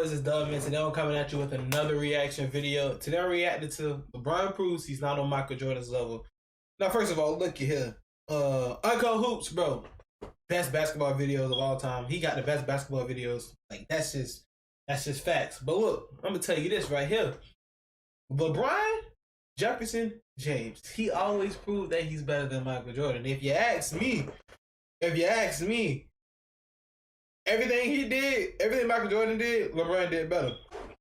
boys, it's Dub, and today I'm coming at you with another reaction video. Today I'm reacting to LeBron proves he's not on Michael Jordan's level. Now, first of all, look at here. Uncle Hoops, bro. Best basketball videos of all time. He got the best basketball videos. Like, that's just facts. But look, I'm gonna tell you this right here. LeBron Jefferson James, he always proved that he's better than Michael Jordan. If you ask me, everything he did, everything Michael Jordan did, LeBron did better.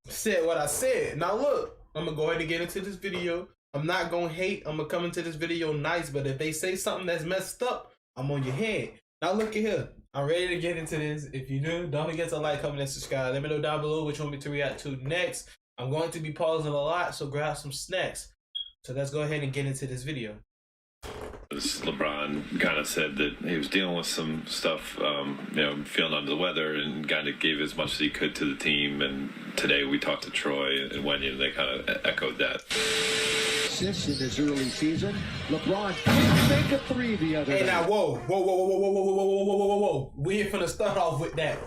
Said what I said. Now look, I'm gonna go ahead and get into this video. I'm not gonna hate. I'm gonna come into this video nice, but if they say something that's messed up, I'm on your head. Now look at here. I'm ready to get into this. If you're new, don't forget to like, comment, and subscribe. Let me know down below what you want me to react to next. I'm going to be pausing a lot, so grab some snacks. So let's go ahead and get into this video. LeBron kind of said that he was dealing with some stuff, feeling under the weather, and kind of gave as much as he could to the team. And today we talked to Troy and Wendy, and they kind of echoed that. In his early season, LeBron didn't make a three the other day. Hey, now, whoa. We ain't finna start off with that.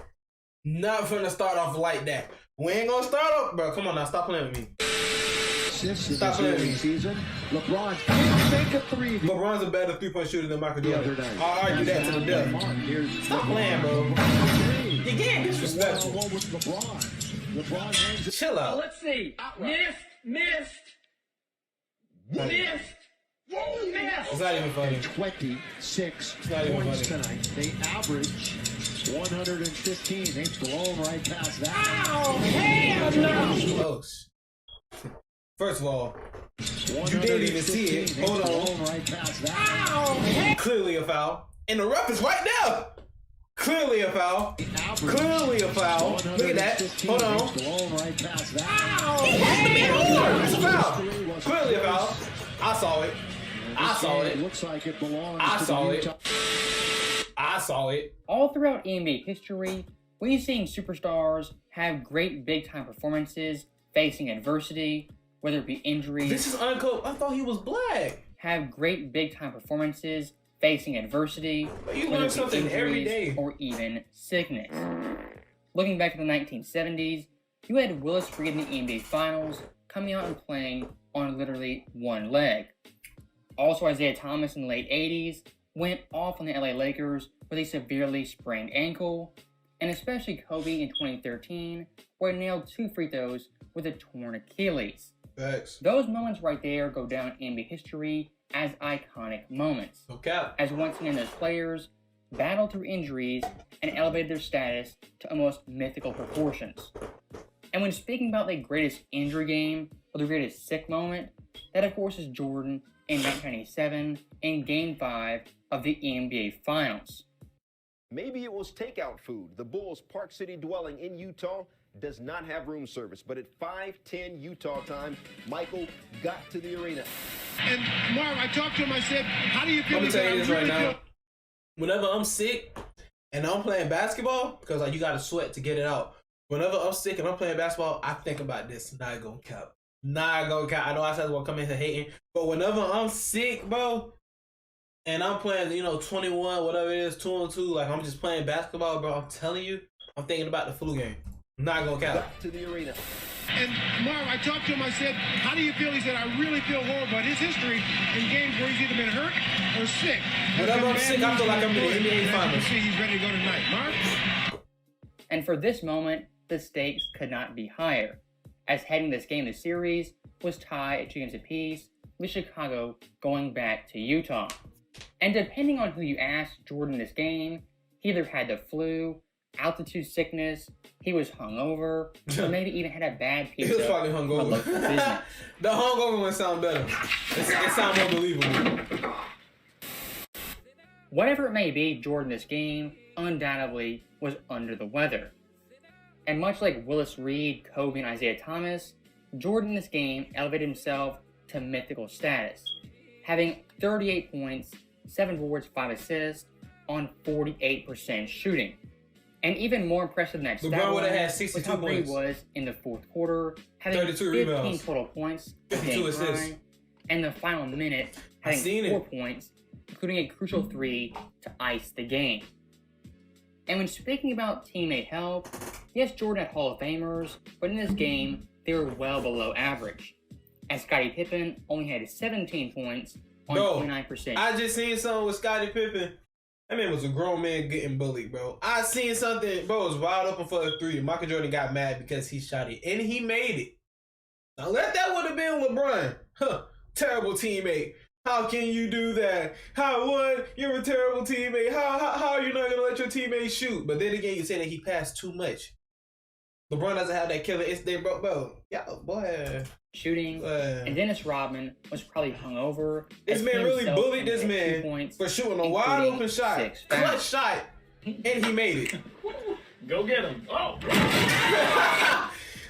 Not finna start off like that. We ain't gonna start off, bro. Come on now, stop playing with me. Since in his early season, LeBron didn't make a three. LeBron's a better three-point shooter than Michael Jordan. I'll argue that to the death. Stop playing, bro. You're getting disrespectful. LeBron chill out. Let's see. Missed. It's not even funny. 26 points tonight. They average 115. They've blown right past that. Oh, hell no! Close. First of all, you didn't even see it. Hold on. Right past that. Oh, clearly a foul. And the ref is right there. Clearly a foul. Clearly a foul. Look at that. Hold on. Right past that. He hit the man hard. It's a foul. Clearly a foul. I saw it. Looks like it belongs. I saw it. All throughout NBA history, we've seen superstars have great big-time performances facing adversity, whether it be injuries. This is uncle. I thought he was black. Have great big-time performances facing adversity, but you learn something every day, or even sickness. Looking back to the 1970s, you had Willis Reed in the NBA Finals coming out and playing on literally one leg. Also, Isaiah Thomas in the late 80s went off on the LA Lakers with a severely sprained ankle, and especially Kobe in 2013, where he nailed 2 free throws with a torn Achilles. Thanks. Those moments right there go down in NBA history as iconic moments. Okay. As once again those players battled through injuries and elevated their status to almost mythical proportions. And when speaking about the greatest injury game or the greatest sick moment, that of course is Jordan in 1997 in Game 5 of the NBA Finals. Maybe it was takeout food. The Bulls' Park City dwelling in Utah does not have room service, but at 5:10 Utah time, Michael got to the arena. And Marv, I talked to him, I said, how do you feel? Let me tell you this right now. Whenever I'm sick and I'm playing basketball, because like you gotta sweat to get it out. Whenever I'm sick and I'm playing basketball, I think about this. Not gonna count. I know I said well come in here hating, but whenever I'm sick, bro, and I'm playing, 21, whatever it is, 2-on-2, like I'm just playing basketball, bro. I'm telling you, I'm thinking about the flu game. Not gonna count. Got to the arena. And Marv, I talked to him, I said, how do you feel? He said, I really feel horrible about his history in games where he's either been hurt or sick. Whenever I'm sick, I feel like I'm in the NBA Finals. See, he's ready to go tonight. Marv? And for this moment, the stakes could not be higher, as heading this game, the series was tied at 2 games apiece, with Chicago going back to Utah. And depending on who you asked Jordan this game, he either had the flu, altitude sickness, he was hungover, or maybe even had a bad pizza. He was probably hungover. The hungover one sound better. It sounds more believable. Whatever it may be, Jordan this game undoubtedly was under the weather. And much like Willis Reed, Kobe, and Isaiah Thomas, Jordan in this game elevated himself to mythical status, having 38 points, 7 boards, 5 assists on 48% shooting. And even more impressive than that LeBron would have had 62 was how great points. he was in the fourth quarter, having 32 15 rebounds. total points, 52 assists. and the final minute having 4 points, including a crucial 3 to ice the game. And when speaking about teammate help, Yes, Jordan had Hall of Famers, but in this game, they were well below average. As Scottie Pippen only had 17 points on 29%. I just seen something with Scottie Pippen. That man was a grown man getting bullied, bro. I seen something, bro, was wide open for a three. Michael Jordan got mad because he shot it, and he made it. Now, that would have been LeBron. Huh. Terrible teammate. How can you do that? You're a terrible teammate. How are you not going to let your teammate shoot? But then again, you say that he passed too much. LeBron doesn't have that killer instinct, bro. Yeah, boy. Shooting. And Dennis Rodman was probably hungover. This man really bullied this man for shooting a wide open shot. Clutch shot. And he made it. Go get him. Oh.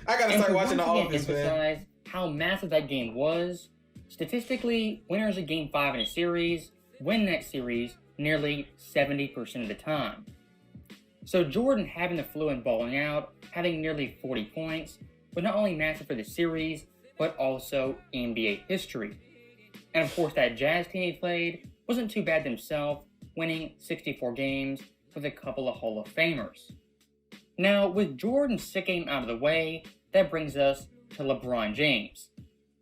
I got to start watching The Office, man. Emphasize how massive that game was. Statistically, winners of Game 5 in a series win that series nearly 70% of the time. So Jordan having the flu and balling out, having nearly 40 points, was not only massive for the series, but also NBA history. And of course that Jazz team he played wasn't too bad themselves, winning 64 games with a couple of Hall of Famers. Now, with Jordan's sick game out of the way, that brings us to LeBron James,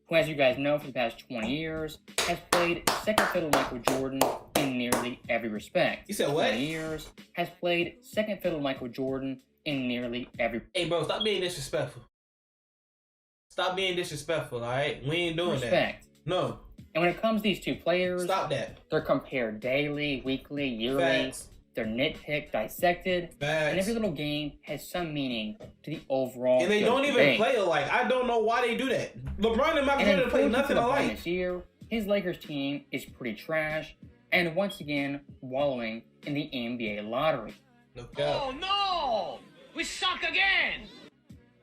who, as you guys know, for the past 20 years, has played second fiddle to Michael Jordan in nearly every respect. You said what? 20 years, has played second fiddle to Michael Jordan in nearly every... Hey, bro, stop being disrespectful. Stop being disrespectful, all right? We ain't doing respect. that. No. And when it comes to these two players... Stop that. They're compared daily, weekly, yearly. Facts. They're nitpicked, dissected, Facts. and every little game has some meaning to the overall. And they don't even play alike. I don't know why they do that. LeBron and Michael Jordan play nothing alike. This year, his Lakers team is pretty trash, and once again wallowing in the NBA lottery. Oh no! We suck again!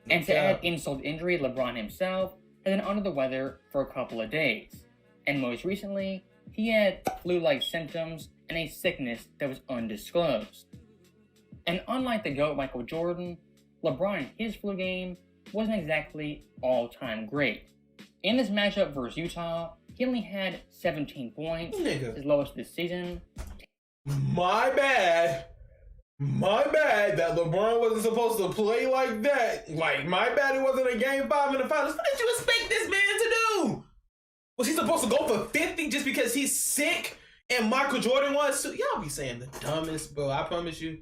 And to add insult to injury, LeBron himself has been under the weather for a couple of days, and most recently, he had flu-like symptoms and a sickness that was undisclosed. And unlike the GOAT Michael Jordan, LeBron in his flu game wasn't exactly all-time great. In this matchup versus Utah, he only had 17 points, his lowest this season. My bad that LeBron wasn't supposed to play like that. Like, my bad it wasn't a game 5 in the finals. What did you expect this man to do? Was he supposed to go for 50 just because he's sick? And Michael Jordan was too. Y'all be saying the dumbest, bro. I promise you,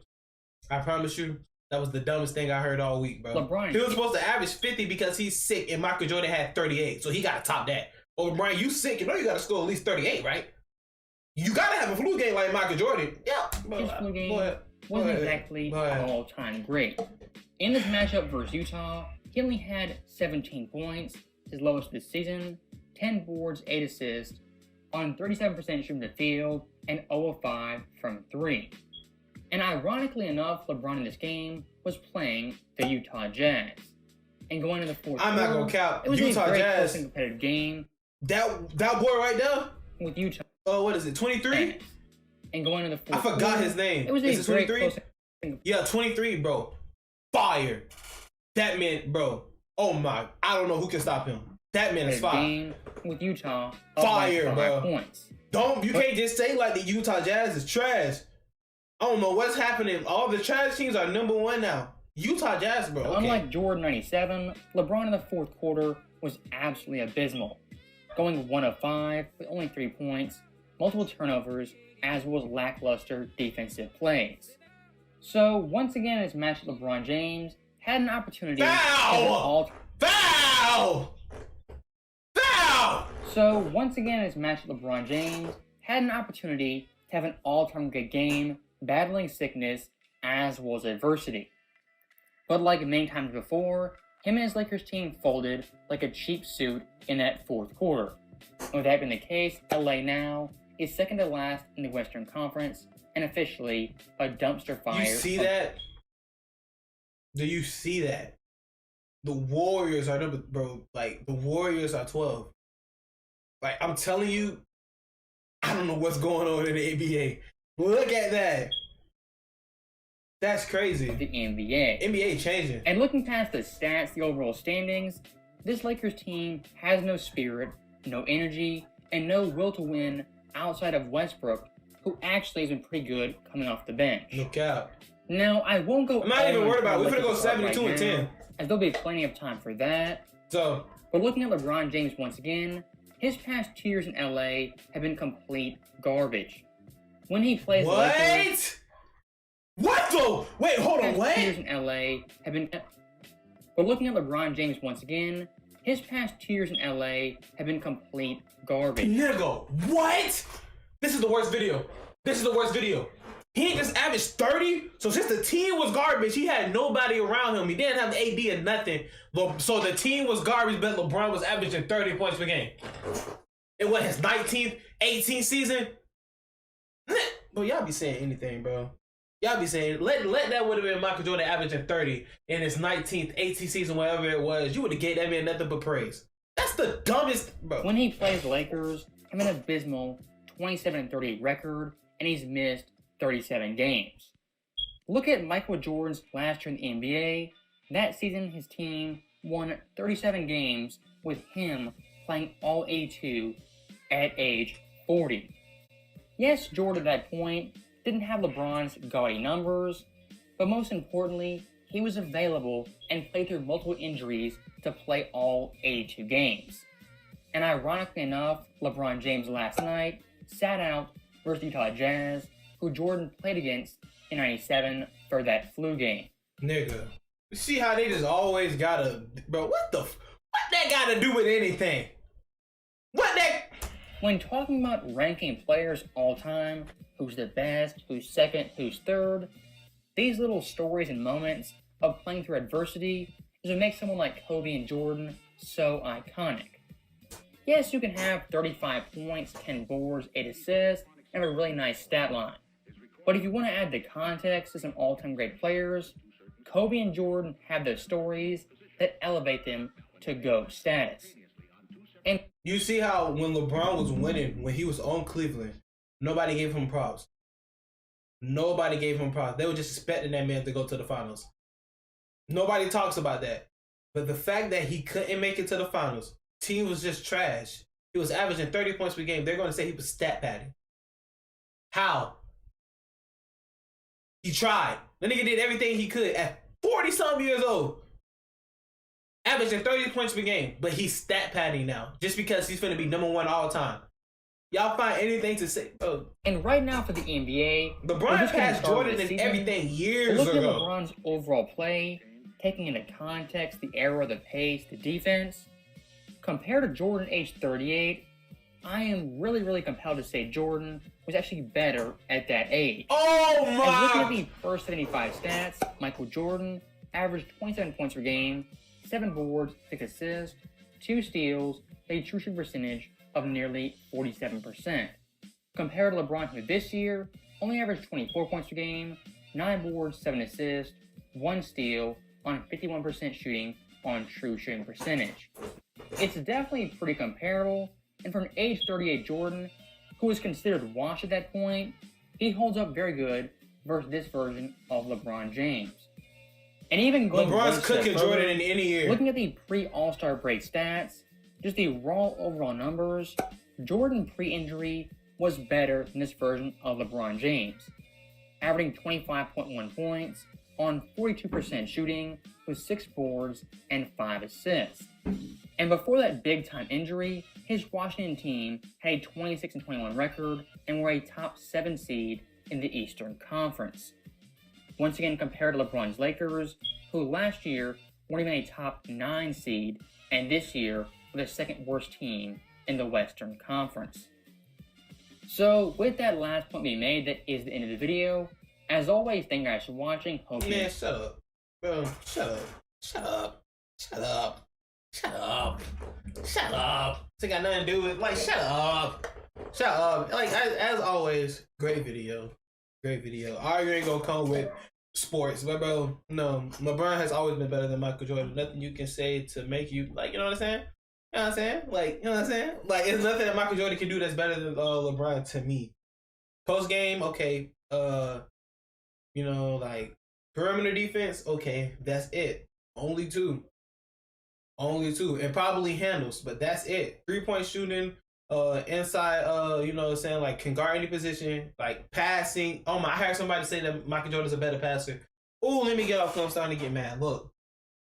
that was the dumbest thing I heard all week, bro. LeBron, he was supposed to average 50 because he's sick, and Michael Jordan had 38, so he got to top that. Oh, LeBron, you sick? You know you got to score at least 38, right? You got to have a flu game like Michael Jordan. Yeah, bro. His flu game wasn't exactly all-time great. In this matchup versus Utah, he only had 17 points, his lowest this season, 10 boards, 8 assists, on 37% from the field, and 0 of 5 from 3. And ironically enough, LeBron in this game was playing the Utah Jazz. And going into the fourth quarter, not gonna count. It was Utah a very Jazz. close and competitive game. That boy right there? With Utah. Oh, what is it, 23? And going into the fourth I forgot his name. It was is a it very 23? Yeah, 23, bro. Fire. That man, bro. Oh my, I don't know who can stop him. That man is fire. Game with Utah. Fire, bro. Points. You can't just say like the Utah Jazz is trash. I don't know what's happening. All the trash teams are #1 now. Utah Jazz, bro. Okay. Unlike Jordan 97, LeBron in the fourth quarter was absolutely abysmal, going 1 of 5 with only 3 points, multiple turnovers, as well as lackluster defensive plays. So once again, in this match, LeBron James had an opportunity. Foul! So once again, in this match, LeBron James had an opportunity to have an all-time good game, battling sickness as well as adversity. But like many times before, him and his Lakers team folded like a cheap suit in that fourth quarter. And with that being the case, LA now is second to last in the Western Conference and officially a dumpster fire. You see that? Do you see that? The Warriors are number, bro. Like, the Warriors are 12. Like, I'm telling you, I don't know what's going on in the NBA. Look at that. That's crazy. The NBA. NBA changing. And looking past the stats, the overall standings, this Lakers team has no spirit, no energy, and no will to win outside of Westbrook, who actually has been pretty good coming off the bench. Look out. Now, I won't go. I'm not even worried about it. We're going gonna go 72 and 10. As there'll be plenty of time for that. So, But looking at LeBron James once again, his past 2 years in LA have been complete garbage. When he plays the Lakers, what though? Wait, hold on, his past 2 years what? in LA have been. But looking at LeBron James once again, his past 2 years in LA have been complete garbage. Nigga, what? This is the worst video. This is the worst video. He ain't just averaged 30. So since the team was garbage, he had nobody around him. He didn't have AD or nothing. So the team was garbage, but LeBron was averaging 30 points per game. It was his 19th, 18th season. Bro, y'all be saying anything, bro. Y'all be saying, let that would have been Michael Jordan averaging 30 in his 19th, 18th season, whatever it was. You would have gave that man nothing but praise. That's the dumbest, bro. When he plays the Lakers, have an abysmal 27-38 record, and he's missed 37 games. Look at Michael Jordan's last year in the NBA. That season, his team won 37 games with him playing all 82 at age 40. Yes, Jordan at that point didn't have LeBron's gaudy numbers, but most importantly, he was available and played through multiple injuries to play all 82 games. And ironically enough, LeBron James last night sat out versus Utah Jazz, who Jordan played against in '97 for that flu game. Nigga, you see how they just always gotta, bro? What that gotta do with anything? What that? When talking about ranking players all time, who's the best, who's second, who's third, these little stories and moments of playing through adversity is what makes someone like Kobe and Jordan so iconic. Yes, you can have 35 points, 10 boards, 8 assists, and have a really nice stat line. But if you want to add the context to some all-time great players, Kobe and Jordan have those stories that elevate them to GOAT status. And You see how when LeBron was winning, when he was on Cleveland, nobody gave him props. Nobody gave him props. They were just expecting that man to go to the finals. Nobody talks about that. But the fact that he couldn't make it to the finals, team was just trash. He was averaging 30 points per game. They're going to say he was stat padding. How? He tried. The nigga did everything he could at 40-something years old. Averaging 30 points per game. But he's stat padding now. Just because he's finna be #1 all time. Y'all find anything to say? Bro. And right now for the NBA, LeBron passed Jordan and everything years look ago. at LeBron's overall play, taking into context the era, the pace, the defense. Compared to Jordan age 38, I am really compelled to say Jordan was actually better at that age. Oh And looking at my! the first 75 stats, Michael Jordan averaged 27 points per game, 7 boards, 6 assists, 2 steals, a true shooting percentage of nearly 47%. Compared to LeBron, who this year only averaged 24 points per game, 9 boards, 7 assists, 1 steal on 51% shooting on true shooting percentage. It's definitely pretty comparable, and for an age 38 Jordan, who was considered washed at that point, he holds up very good versus this version of LeBron James. And even going LeBron's one step cooking further, Jordan in any year. looking at the pre-All-Star break stats, just the raw overall numbers, Jordan pre-injury was better than this version of LeBron James, averaging 25.1 points on 42% shooting with 6 boards and 5 assists. And before that big-time injury, his Washington team had a 26-21 record and were a top 7 seed in the Eastern Conference. Once again, compared to LeBron's Lakers, who last year weren't even a top 9 seed, and this year were the second worst team in the Western Conference. So, with that last point being made, that is the end of the video. As always, thank you guys for watching. Hope you Man, shut up. Bro, shut up. Shut up. Shut up. Shut up. Shut up. This ain't got nothing to do with, like, shut up. Shut up. Like, as always, great video. Great video. Arguing gonna come with sports. But, bro, no. LeBron has always been better than Michael Jordan. Nothing you can say to make you, like, you know what I'm saying? You know what I'm saying? Like, you know what I'm saying? Like, it's nothing that Michael Jordan can do that's better than LeBron to me. Post game, okay. You know, like, perimeter defense, okay, that's it. Only 2. Only 2. And probably handles, but that's it. 3-point shooting, inside, you know what I'm saying, like can guard any position, like passing. Oh my, I heard somebody say that Michael Jordan's a better passer. Ooh, let me get off because I'm starting to get mad. Look,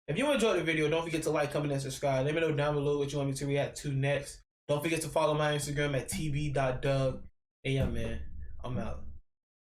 if you enjoyed the video, don't forget to like, comment, and subscribe. Let me know down below what you want me to react to next. Don't forget to follow my Instagram at tb.dub. Hey, yeah, man, I'm out.